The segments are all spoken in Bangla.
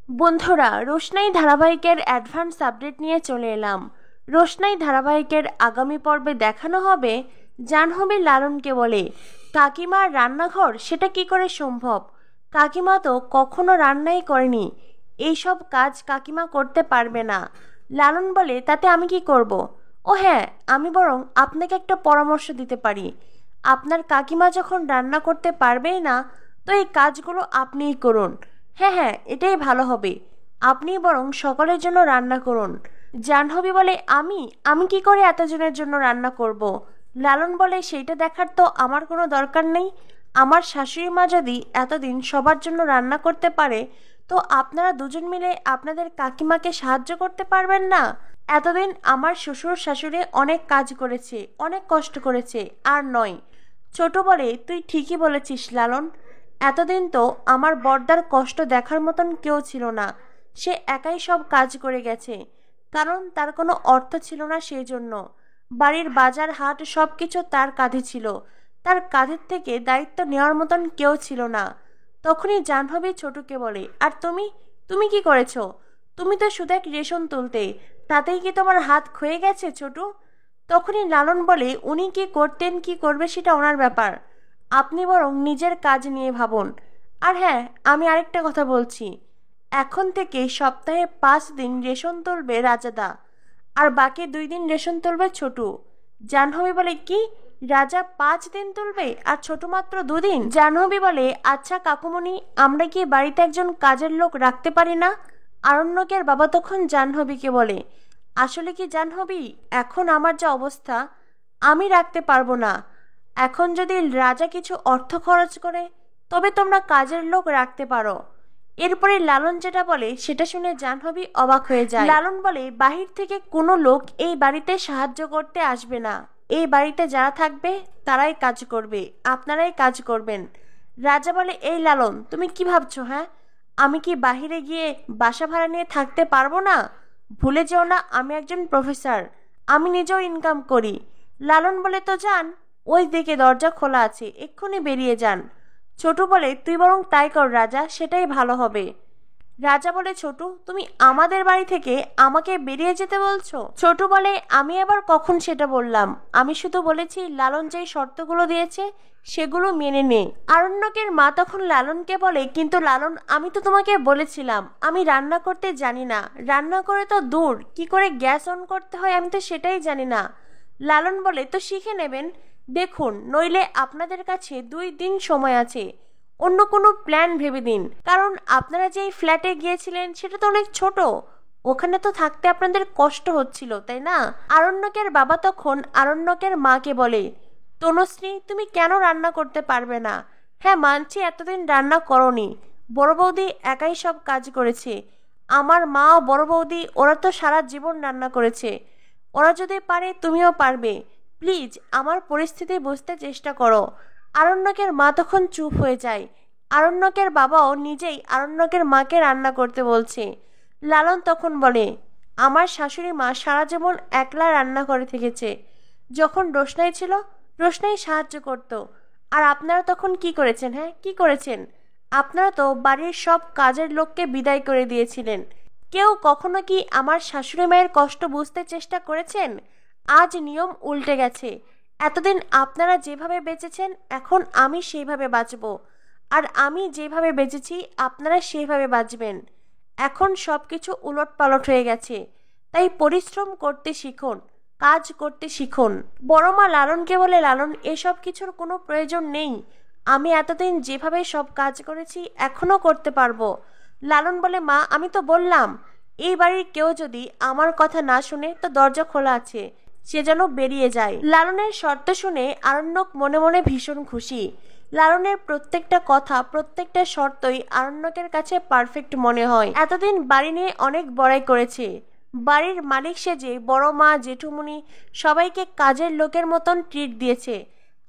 বন্ধুরা, রোশনাই ধারাবাহিকের অ্যাডভান্স আপডেট নিয়ে চলে এলাম। রোশনাই ধারাবাহিকের আগামী পর্বে দেখানো হবে জাহ্নবী লালনকে বলে, কাকিমার রান্নাঘর সেটা কি করে সম্ভব? কাকিমা তো কখনো রান্নাই করেনি, এইসব কাজ কাকিমা করতে পারবে না। লালন বলে, তাতে আমি কি করব? ও হ্যাঁ, আমি বরং আপনাকে একটা পরামর্শ দিতে পারি। আপনার কাকিমা যখন রান্না করতে পারবেই না, তো এই কাজগুলো আপনিই করুন। হ্যাঁ হ্যাঁ, এটাই ভালো হবে, আপনি বরং সকলের জন্য রান্না করুন। জাহ্নবী বলে, আমি আমি কি করে এতজনের জন্য রান্না করব? লালন বলে, সেইটা দেখার তো আমার কোনো দরকার নেই। আমার শাশুড়ি মা যদি এতদিন সবার জন্য রান্না করতে পারে, তো আপনারা দুজন মিলে আপনাদের কাকিমাকে সাহায্য করতে পারবেন না? এতদিন আমার শ্বশুর শাশুড়ি অনেক কাজ করেছে, অনেক কষ্ট করেছে, আর নয়। ছোট বলে, তুই ঠিকই বলেছিস লালন, এতদিন তো আমার বড়দার কষ্ট দেখার মতন কেউ ছিল না। সে একাই সব কাজ করে গেছে, কারণ তার কোনো অর্থ ছিল না। সেই জন্য বাড়ির বাজার হাট সব কিছু তার কাঁধে ছিল, তার কাঁধের থেকে দায়িত্ব নেওয়ার মতন কেউ ছিল না। তখনই জাহ্নবী ছোটুকে বলে, আর তুমি তুমি কি করেছো? তুমি তো শুধু এক রেশন তুলতে, তাতেই কি তোমার হাত ক্ষয়ে গেছে ছোটু? তখনই লালন বলে, উনি কি করতেন কি করবে সেটা ওনার ব্যাপার, আপনি বরং নিজের কাজ নিয়ে ভাবুন। আর হ্যাঁ, আমি আরেকটা কথা বলছি, এখন থেকে সপ্তাহে 5 দিন রেশন তুলবে রাজাদা, আর বাকি 2 দিন রেশন তুলবে ছোটু। জাহ্নবী বলে, কি, রাজা 5 দিন তুলবে আর ছোট মাত্র 2 দিন? জাহ্নবী বলে, আচ্ছা কাকুমণি, আমরা কি বাড়িতে একজন কাজের লোক রাখতে পারি না? আরণ্যকের বাবা তখন জাহ্নবীকে বলে, আসলে কি জাহ্নবী, এখন আমার যা অবস্থা, আমি রাখতে পারবো না। এখন যদি রাজা কিছু অর্থ খরচ করে, তবে তোমরা কাজের লোক রাখতে পারো। এরপরে লালন যেটা বলে সেটা শুনে জাহ্নবী অবাক হয়ে যায়। লালন বলে, বাহির থেকে কোনো লোক এই বাড়িতে সাহায্য করতে আসবে না, এই বাড়িতে যারা থাকবে তারাই কাজ করবে, আপনারাই কাজ করবেন। রাজা বলে, এই লালন, তুমি কি ভাবছো? হ্যাঁ, আমি কি বাহিরে গিয়ে বাসা ভাড়া নিয়ে থাকতে পারবো না? ভুলে যেও না, আমি একজন প্রফেসর, আমি নিজেও ইনকাম করি। লালন বলে, তো যান, ওই দিকে দরজা খোলা আছে, এক্ষুনি বেরিয়ে যান। ছোটু বলে, তুই বরং তাই কর রাজা, সেটাই ভালো হবে। রাজা বলে, ছোটু, তুমি আমাদের বাড়ি থেকে আমাকে বেরিয়ে যেতে বলছো? ছোটু বলে, আমি আবার কখন সেটা বললাম? আমি শুধু বলেছি লালন যেই শর্তগুলো দিয়েছে সেগুলো মেনে নে। আরণ্যকের মা তখন লালনকে বলে, কিন্তু লালন, আমি তো তোমাকে বলেছিলাম আমি রান্না করতে জানি না, রান্না করে তো দূর, কি করে গ্যাস অন করতে হয় আমি তো সেটাই জানি না। লালন বলে, তো শিখে নেবেন। দেখুন, নইলে আপনাদের কাছে 2 দিন সময় আছে, অন্য কোনো প্ল্যান ভেবে দিন, কারণ আপনারা যেই ফ্ল্যাটে গিয়েছিলেন সেটা তো অনেক ছোট, ওখানে তো থাকতে আপনাদের কষ্ট হচ্ছিল, তাই না? আরণ্যকের বাবা তখন আরণ্যকের মাকে বলে, তনুশ্রী, তুমি কেন রান্না করতে পারবে না? হ্যাঁ মানছি, এতদিন রান্না করনি, বড় বৌদি একাই সব কাজ করেছে, আমার মা ও বড় বৌদি ওরা তো সারা জীবন রান্না করেছে, ওরা যদি পারে তুমিও পারবে, প্লিজ আমার পরিস্থিতি বুঝতে চেষ্টা করো। আরণ্যকের মা তখন চুপ হয়ে যায়। আরণ্যকের বাবাও নিজেই আরণ্যকের মাকে রান্না করতে বলছে। লালন তখন বলে, আমার শাশুড়ি মা সারা জীবন একলা রান্না করে থেকেছে, যখন রোশনাই ছিল রোশনাই সাহায্য করত। আর আপনারা তখন কি করেছেন? হ্যাঁ, কি করেছেন? আপনারা তো বাড়ির সব কাজের লোককে বিদায় করে দিয়েছিলেন। কেউ কখনো কি আমার শাশুড়ি মায়ের কষ্ট বুঝতে চেষ্টা করেছেন? আজ নিয়ম উল্টে গেছে, এতদিন আপনারা যেভাবে বেঁচেছেন এখন আমি সেইভাবে বাঁচব, আর আমি যেভাবে বেঁচেছি আপনারা সেইভাবে বাঁচবেন। এখন সব কিছু উলটপালট হয়ে গেছে, তাই পরিশ্রম করতে শিখুন, কাজ করতে শিখুন। বড় মা লালনকে বলে, লালন, এসব কিছুর কোনো প্রয়োজন নেই, আমি এতদিন যেভাবে সব কাজ করেছি এখনো করতে পারবো। লালন বলে, মা, আমি তো বললাম এই বাড়ির কেউ যদি আমার কথা না শুনে তো দরজা খোলা আছে, সে যেন বেরিয়ে যায়। লালনের শর্ত শুনে আরণ্যক মনে মনে ভীষণ খুশি। লালনের প্রত্যেকটা কথা, প্রত্যেকটা শর্তই আরণ্যকের কাছে পারফেক্ট মনে হয়। এতদিন বাড়ি নিয়ে অনেক বড়াই করেছে, বাড়ির মালিক সেজে বড় মা, জেঠুমনি সবাইকে কাজের লোকের মতন ট্রিট দিয়েছে,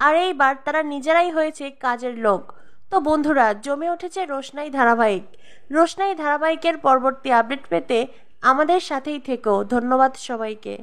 আর এইবার তারা নিজেরাই হয়েছে কাজের লোক। তো বন্ধুরা, জমে উঠেছে রোশনাই ধারাবাহিক। রোশনাই ধারাবাহিকের পরবর্তী আপডেট পেতে আমাদের সাথেই থেকো। ধন্যবাদ সবাইকে।